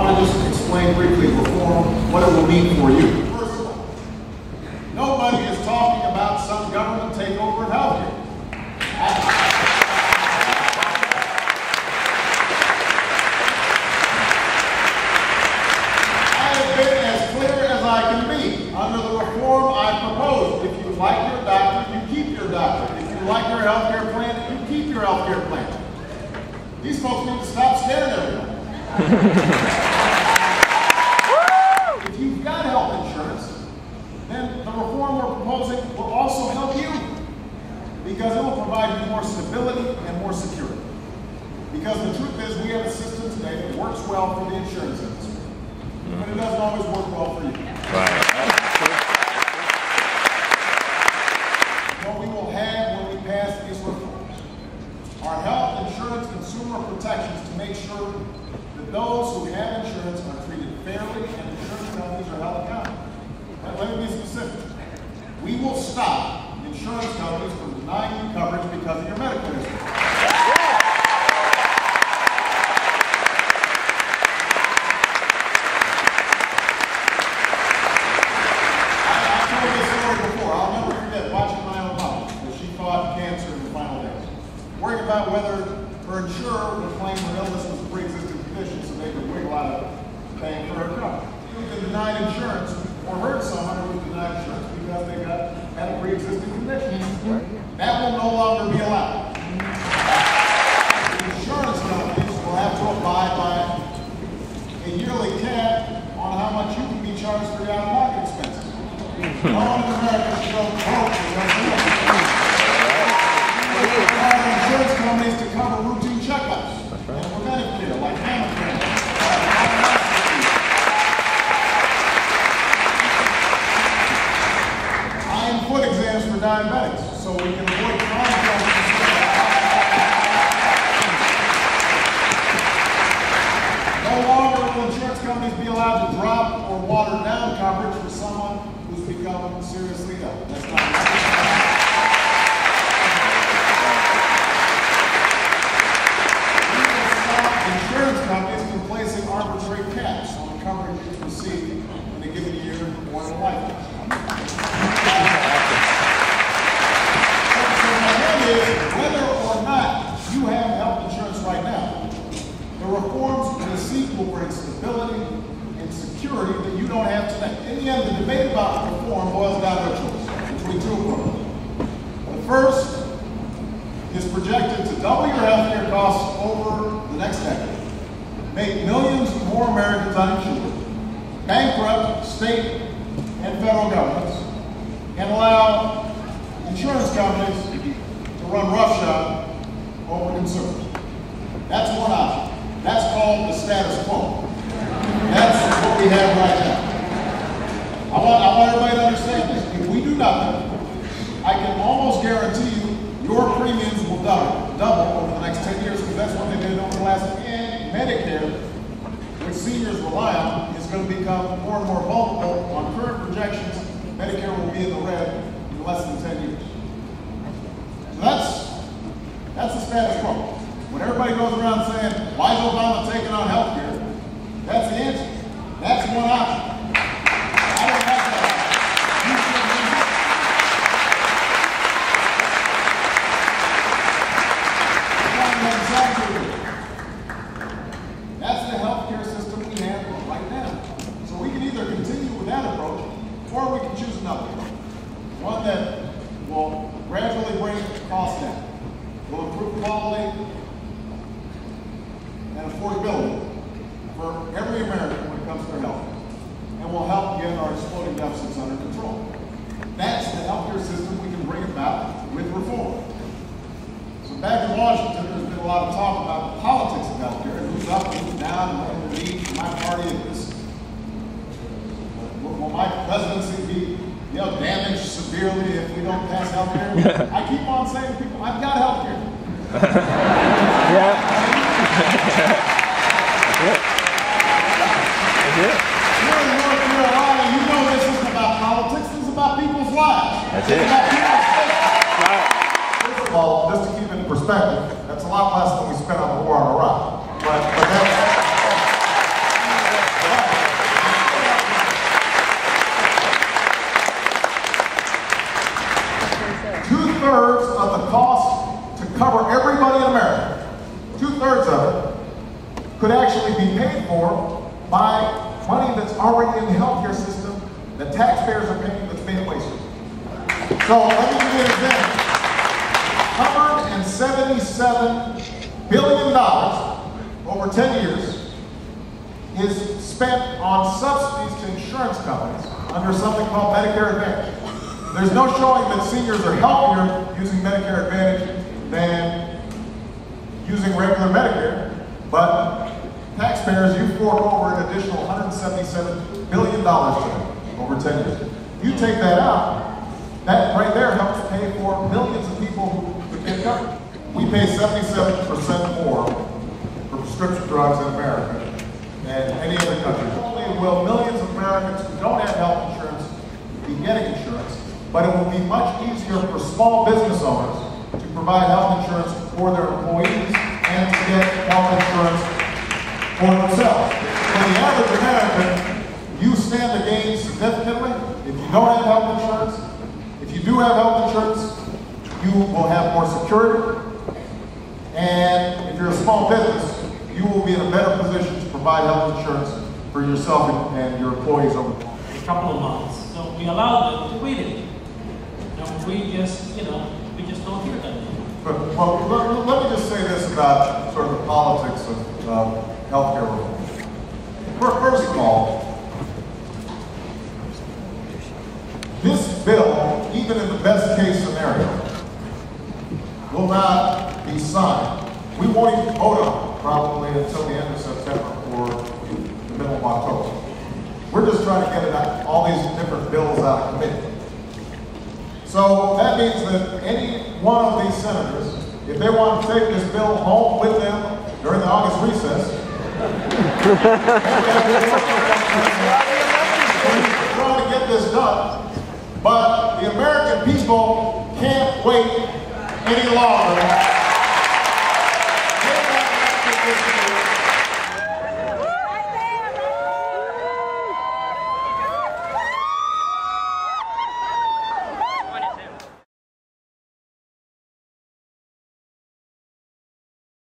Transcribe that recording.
want to just explain briefly reform, what it will mean for you. First of all, nobody is talking about some government takeover of healthcare. I have been as clear as I can be. Under the reform I proposed, if you like your doctor, you keep your doctor. If you like your healthcare plan, you keep your healthcare plan. These folks need to stop scaring everyone. If you've got health insurance, then the reform we're proposing will also help you, because it will provide you more stability and more security. Because the truth is, we have a system today that works well for the insurance industry, but it doesn't always work well for you. Right. What we will have when we pass these reforms are health insurance consumer protections to make sure that those who have insurance are treated fairly and insurance companies are held accountable. But let me be specific. We will stop insurance companies from denying you coverage because of your medical history. I told this story before. I'll never forget watching my own mom as she fought cancer in the final days. Worrying about whether her insurer would claim her illness was a pre-existing condition so they could wiggle out of paying for her coverage. You've been denied insurance or heard someone who was denied insurance because they had a pre-existing condition. That will no longer be allowed. The insurance companies will have to abide by a yearly cap on how much you can be charged for your out-of-pocket expenses. No one in America should go broke require insurance companies to cover routine checkups and preventive care like mammogram. Eye and foot exams for diabetics so we can avoid chronic illnesses. No longer will insurance companies be allowed to drop or water down coverage for someone who's become seriously ill. That's not right. Insurance companies can placing arbitrary caps on the coverage you receive in a given year or in a lifetime. So my point is, whether or not you have health insurance right now, the reforms we seek will bring stability and security that you don't have today. In the end, the debate about reform boils down to a choice between two approaches. The first is projected to double your health care costs over the next decade, make millions more Americans uninsured, bankrupt state and federal governments, and allow insurance companies to run roughshod over consumers. That's one option. That's called the status quo. That's what we have right now. I want everybody to understand this. If we do nothing, I can almost guarantee you your premiums will double over the next 10 years, because that's what they did over the last. And Medicare, which seniors rely on, is going to become more and more vulnerable. On current projections, Medicare will be in the red in less than 10 years. So that's the status quo. When everybody goes around saying, why is Obama taking on health care? That's the answer. That's one option. I don't have that. That's the healthcare system we have right now. So we can either continue with that approach, or we can choose another approach. One that will gradually bring costs down, will improve quality and affordability for every American when it comes to their health, and will help get our exploding deficits under control. That's the healthcare system we can bring about with reform. So back in Washington, there's been a lot of talk about the politics of healthcare, and who's up and who's down, and the need for my party is this. Will my presidency be damaged severely if we don't pass healthcare? I keep on saying to people, I've got healthcare. Yeah. Here in North Carolina, you know this isn't about politics, this is about people's lives. That's it's it. about people's lives. Right. First of all, just to keep it in perspective, that's a lot less than we spent on the war in Iraq. But that's could actually be paid for by money that's already in the healthcare system that taxpayers are paying that's being wasted. So let me give you an example. $177 billion over 10 years is spent on subsidies to insurance companies under something called Medicare Advantage. There's no showing that seniors are healthier using Medicare Advantage than using regular Medicare, but taxpayers, you fork over an additional $177 billion to them over 10 years. You take that out, that right there helps pay for millions of people who could get covered. We pay 77% more for prescription drugs in America than any other country. Not only will millions of Americans who don't have health insurance be getting insurance, but it will be much easier for small business owners to provide health insurance for their employees and to get health insurance for themselves. For the average American, you stand to gain significantly if you don't have health insurance. If you do have health insurance, you will have more security. And if you're a small business, you will be in a better position to provide health insurance for yourself and your employees over a couple of months. So we allowed them to read it. And we just don't hear that. But, well, let me just say this about sort of the politics of healthcare reform. First of all, this bill, even in the best case scenario, will not be signed. We won't even vote on it probably until the end of September or the middle of October. We're just trying to get it out, all these different bills out of committee. So that means that any one of these senators, if they want to take this bill home with them during the August recess, we're trying to get this done. But the American people can't wait any longer.